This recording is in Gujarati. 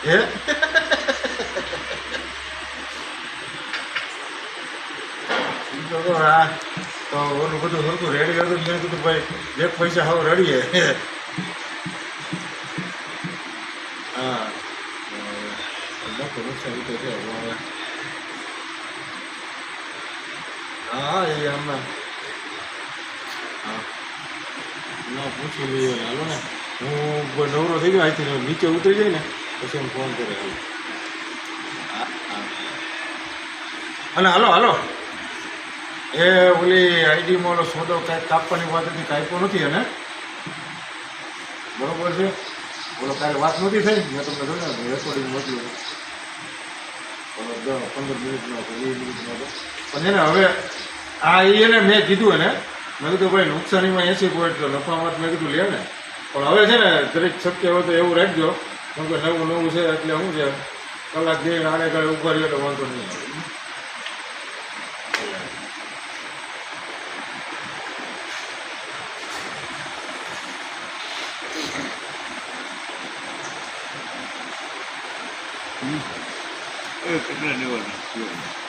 હે હા તો ઓલું બધું સરખું રેડી હતું મેં કીધું ભાઈ એક પૈસા હવે રડીએ હા મોટું નુકસાન તો છે હવે હા એ હમણાં હા ના પૂછી લઈએ હાલો ને હું નવરો થઈ ગયો અહીંથી નીચે ઉતરી જાય ને પછી હું ફોન કરે હાલો હા હા અને હાલો હાલો એ ઓલી આઈડીમાં ઓલો સોદો કાંઈક કાપવાની વાત હતી કાપ્યો નથી એને બરોબર છે ઓલો કાલે વાત નહોતી થઈ મેં તમને જોયું રેકોર્ડિંગ મોકલ્યું 15 મિનિટનો હતો 20 મિનિટનો હતો પણ એને હવે આ એને મેં કીધું એને મેં કીધું ભાઈ નુકસાનીમાં 80% તો નફામાં મેં કીધું લે ને પણ હવે છે ને દરેક શક્ય હોય તો એવું રાખજો કેમ કે નવું છે એટલે શું છે કલાક જઈને આડે ગાળે ઉભા રહ્યો તો વાંધો નહીં આવે કેટલા લેવાના